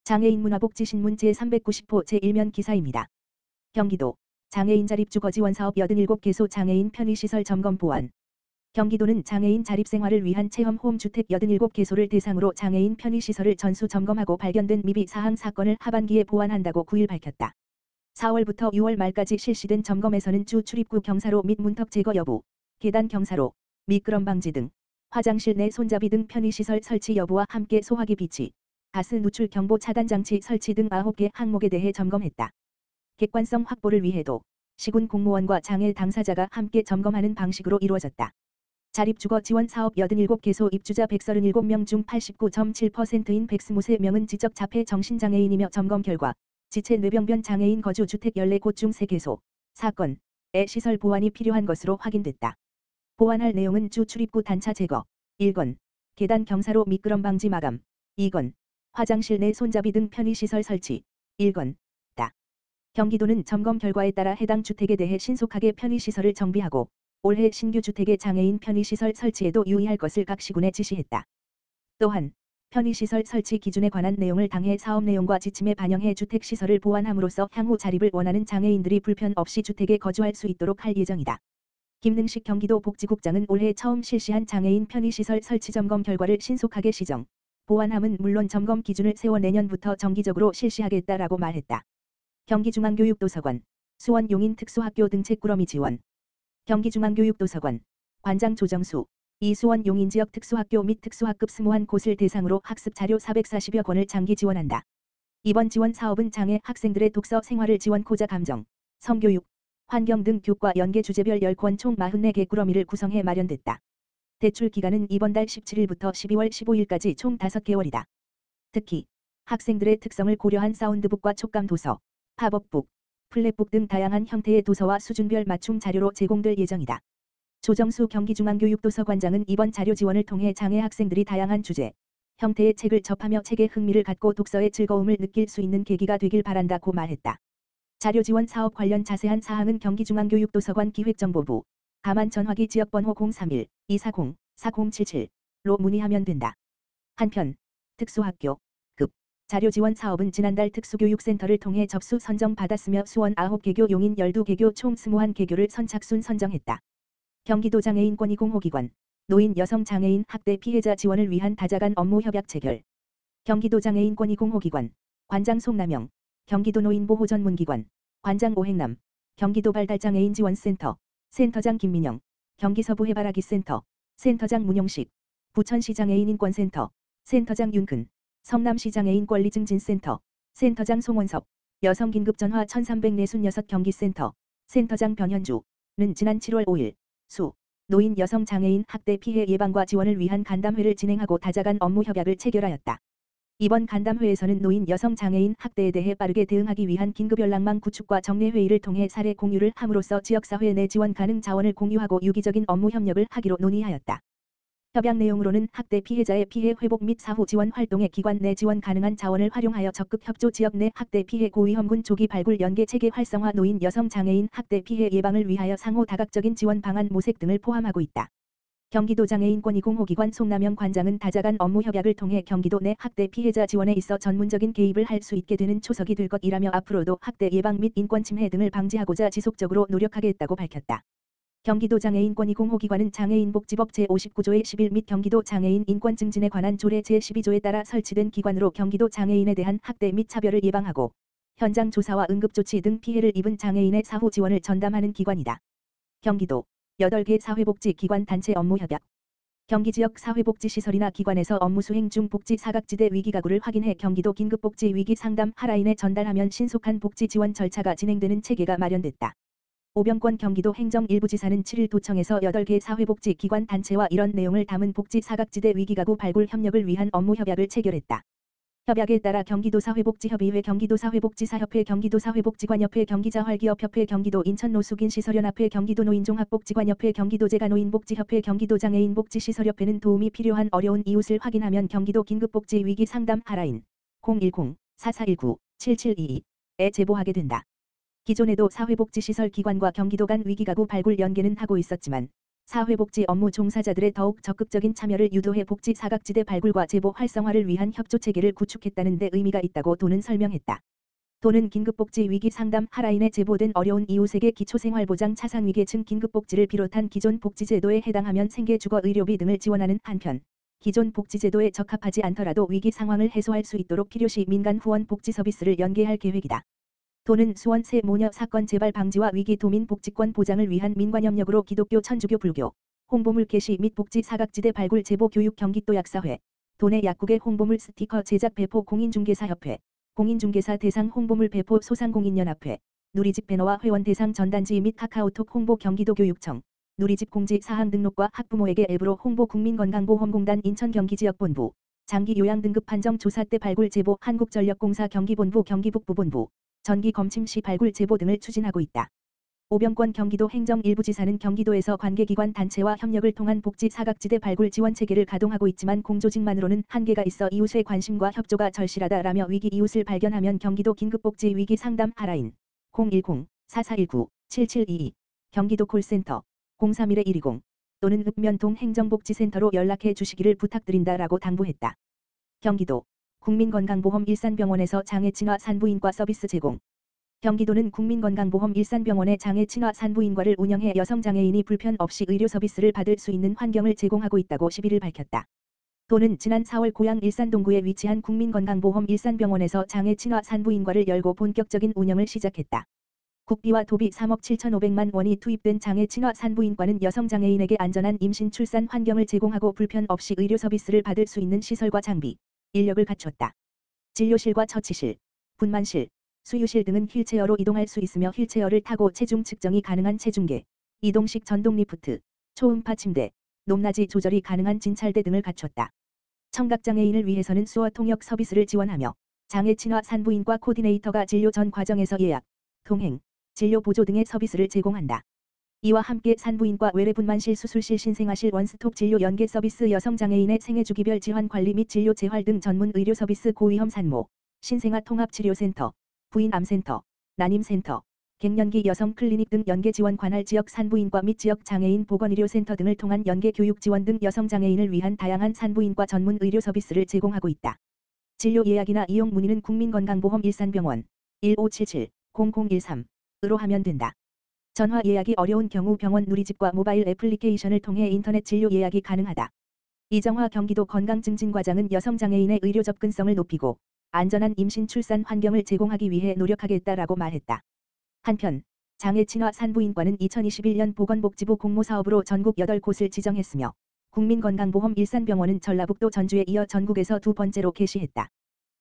장애인 문화복지신문 제390호 제1면 기사입니다. 경기도 장애인 자립주거 지원 사업 87개소 장애인 편의시설 점검 보완. 경기도는 장애인 자립생활을 위한 체험 홈주택 87개소를 대상으로 장애인 편의시설을 전수 점검하고 발견된 미비 사항 사건을 하반기에 보완한다고 9일 밝혔다. 4월부터 6월 말까지 실시된 점검에서는 주 출입구 경사로 및 문턱 제거 여부, 계단 경사로, 미끄럼 방지 등, 화장실 내 손잡이 등 편의시설 설치 여부와 함께 소화기 비치, 가스 누출 경보 차단 장치 설치 등 9개 항목에 대해 점검했다. 객관성 확보를 위해도 시군 공무원과 장애 당사자가 함께 점검하는 방식으로 이루어졌다. 자립주거 지원 사업 87개소 입주자 137명 중 89.7%인 123명은 지적 자폐 정신장애인이며 점검 결과 지체 뇌병변 장애인 거주 주택 14곳 중 3개소, 사건의 시설 보완이 필요한 것으로 확인됐다. 보완할 내용은 주 출입구 단차 제거, 1건, 계단 경사로 미끄럼 방지 마감, 2건, 화장실 내 손잡이 등 편의시설 설치, 1건, 다. 경기도는 점검 결과에 따라 해당 주택에 대해 신속하게 편의시설을 정비하고 올해 신규 주택의 장애인 편의시설 설치에도 유의할 것을 각 시군에 지시했다. 또한 편의시설 설치 기준에 관한 내용을 당해 사업 내용과 지침에 반영해 주택시설을 보완함으로써 향후 자립을 원하는 장애인들이 불편 없이 주택에 거주할 수 있도록 할 예정이다. 김능식 경기도 복지국장은 올해 처음 실시한 장애인 편의시설 설치 점검 결과를 신속하게 시정, 보완함은 물론 점검 기준을 세워 내년부터 정기적으로 실시하겠다라고 말했다. 경기중앙교육도서관, 수원 용인 특수학교 등책 꾸러미 지원. 경기중앙교육도서관, 관장 조정수, 이수원 용인 지역 특수학교 및 특수학급 21곳을 대상으로 학습 자료 440여 권을 장기 지원한다. 이번 지원 사업은 장애 학생들의 독서 생활을 지원코자 감정, 성교육, 환경 등 교과 연계 주제별 10권 총 44개 꾸러미를 구성해 마련됐다. 대출 기간은 이번 달 17일부터 12월 15일까지 총 5개월이다. 특히 학생들의 특성을 고려한 사운드북과 촉감 도서, 팝업북, 플랫북 등 다양한 형태의 도서와 수준별 맞춤 자료로 제공될 예정이다. 조정수 경기중앙교육도서관장은 이번 자료 지원을 통해 장애 학생들이 다양한 주제, 형태의 책을 접하며 책에 흥미를 갖고 독서의 즐거움을 느낄 수 있는 계기가 되길 바란다고 말했다. 자료 지원 사업 관련 자세한 사항은 경기중앙교육도서관 기획정보부, 가만 전화기 지역번호 031-240-4077로 문의하면 된다. 한편 특수학교 급 자료 지원 사업은 지난달 특수교육센터를 통해 접수 선정받았으며 수원 9개교 용인 12개교 총 21개교를 선착순 선정했다. 경기도 장애인권익공호기관 노인 여성 장애인 학대 피해자 지원을 위한 다자간 업무 협약 체결. 경기도 장애인권익공호기관 관장 송남영, 경기도 노인보호전문기관 관장 오행남, 경기도 발달장애인 지원센터 센터장 김민영, 경기서부 해바라기 센터 센터장 문용식, 부천시 장애인 인권센터 센터장 윤근, 성남시 장애인 권리증진센터 센터장 송원섭, 여성긴급전화 1346 경기센터 센터장 변현주는 지난 7월 5일 수 노인 여성 장애인 학대 피해 예방과 지원을 위한 간담회를 진행하고 다자간 업무 협약을 체결하였다. 이번 간담회에서는 노인 여성 장애인 학대에 대해 빠르게 대응하기 위한 긴급연락망 구축과 정례회의를 통해 사례 공유를 함으로써 지역사회 내 지원 가능 자원을 공유하고 유기적인 업무 협력을 하기로 논의하였다. 협약 내용으로는 학대 피해자의 피해 회복 및 사후 지원 활동에 기관 내 지원 가능한 자원을 활용하여 적극 협조, 지역 내 학대 피해 고위험군 조기 발굴 연계 체계 활성화, 노인 여성 장애인 학대 피해 예방을 위하여 상호 다각적인 지원 방안 모색 등을 포함하고 있다. 경기도 장애인권익공호기관 송남영 관장은 다자간 업무 협약을 통해 경기도 내 학대 피해자 지원에 있어 전문적인 개입을 할 수 있게 되는 초석이 될 것이라며 앞으로도 학대 예방 및 인권 침해 등을 방지하고자 지속적으로 노력하겠다고 밝혔다. 경기도 장애인권익공호기관은 장애인복지법 제59조의 11 및 경기도 장애인 인권 증진에 관한 조례 제12조에 따라 설치된 기관으로 경기도 장애인에 대한 학대 및 차별을 예방하고 현장 조사와 응급조치 등 피해를 입은 장애인의 사후 지원을 전담하는 기관이다. 경기도 8개 사회복지기관 단체 업무 협약. 경기지역 사회복지시설이나 기관에서 업무 수행 중 복지 사각지대 위기가구를 확인해 경기도 긴급복지 위기 상담 하라인에 전달하면 신속한 복지 지원 절차가 진행되는 체계가 마련됐다. 오병권 경기도 행정일부지사는 7일 도청에서 8개 사회복지기관 단체와 이런 내용을 담은 복지 사각지대 위기가구 발굴 협력을 위한 업무 협약을 체결했다. 협약에 따라 경기도 사회복지협의회, 경기도 사회복지사협회, 경기도 사회복지관협회, 경기자활기업협회, 경기도 인천노숙인시설연합회, 경기도 노인종합복지관협회, 경기도 재가노인복지협회, 경기도 장애인복지시설협회는 도움이 필요한 어려운 이웃을 확인하면 경기도 긴급복지 위기 상담 하라인 010-4419-7722에 제보하게 된다. 기존에도 사회복지시설 기관과 경기도 간 위기가구 발굴 연계는 하고 있었지만 사회복지 업무 종사자들의 더욱 적극적인 참여를 유도해 복지 사각지대 발굴과 제보 활성화를 위한 협조체계를 구축했다는 데 의미가 있다고 도는 설명했다. 도는 긴급복지 위기 상담 하라인에 제보된 어려운 이웃에게 기초생활보장 차상위계층 긴급복지를 비롯한 기존 복지제도에 해당하면 생계주거 의료비 등을 지원하는 한편 기존 복지제도에 적합하지 않더라도 위기 상황을 해소할 수 있도록 필요시 민간 후원 복지 서비스를 연계할 계획이다. 도는 수원세 모녀 사건 재발 방지와 위기 도민 복지권 보장을 위한 민관협력으로 기독교 천주교 불교 홍보물 게시 및 복지 사각지대 발굴 제보 교육 경기도 약사회 도내 약국의 홍보물 스티커 제작 배포 공인중개사협회 공인중개사 대상 홍보물 배포 소상공인연합회 누리집 배너와 회원 대상 전단지 및 카카오톡 홍보 경기도 교육청 누리집 공지 사항 등록과 학부모에게 앱으로 홍보 국민건강보험공단 인천경기지역본부 장기 요양 등급 판정 조사 때 발굴 제보 한국전력공사 경기본부 경기북부본부 전기 검침 시 발굴 제보 등을 추진하고 있다. 오병권 경기도 행정일부지사는 경기도에서 관계기관 단체와 협력을 통한 복지 사각지대 발굴 지원 체계를 가동하고 있지만 공조직만으로는 한계가 있어 이웃의 관심과 협조가 절실하다라며 위기 이웃을 발견하면 경기도 긴급복지 위기 상담 하라인 010-4419-7722 경기도 콜센터 031-120 또는 읍면동 행정복지센터로 연락해 주시기를 부탁드린다라고 당부했다. 경기도 국민건강보험 일산병원에서 장애친화 산부인과 서비스 제공. 경기도는 국민건강보험 일산병원의 장애친화 산부인과를 운영해 여성장애인이 불편 없이 의료 서비스를 받을 수 있는 환경을 제공하고 있다고 11일 밝혔다. 도는 지난 4월 고양 일산 동구에 위치한 국민건강보험 일산병원에서 장애친화 산부인과를 열고 본격적인 운영을 시작했다. 국비와 도비 3억 7,500만 원이 투입된 장애친화 산부인과는 여성장애인에게 안전한 임신 출산 환경을 제공하고 불편 없이 의료 서비스를 받을 수 있는 시설과 장비, 인력을 갖췄다. 진료실과 처치실, 분만실, 수유실 등은 휠체어로 이동할 수 있으며 휠체어를 타고 체중 측정이 가능한 체중계, 이동식 전동 리프트, 초음파 침대, 높낮이 조절이 가능한 진찰대 등을 갖췄다. 청각장애인을 위해서는 수어 통역 서비스를 지원하며 장애친화 산부인과 코디네이터가 진료 전 과정에서 예약, 동행, 진료 보조 등의 서비스를 제공한다. 이와 함께 산부인과 외래분만실 수술실 신생아실 원스톱 진료 연계 서비스 여성장애인의 생애주기별 질환 관리 및 진료 재활 등 전문 의료 서비스 고위험 산모, 신생아 통합치료센터, 부인암센터, 난임센터, 갱년기 여성 클리닉 등 연계 지원 관할 지역 산부인과 및 지역 장애인 보건의료센터 등을 통한 연계 교육 지원 등 여성장애인을 위한 다양한 산부인과 전문 의료 서비스를 제공하고 있다. 진료 예약이나 이용 문의는 국민건강보험 일산병원 1577-0013으로 하면 된다. 전화 예약이 어려운 경우 병원 누리집과 모바일 애플리케이션을 통해 인터넷 진료 예약이 가능하다. 이정화 경기도 건강증진과장은 여성장애인의 의료 접근성을 높이고 안전한 임신 출산 환경을 제공하기 위해 노력하겠다라고 말했다. 한편 장애친화 산부인과는 2021년 보건복지부 공모사업으로 전국 8곳을 지정했으며 국민건강보험 일산병원은 전라북도 전주에 이어 전국에서 두 번째로 개시했다.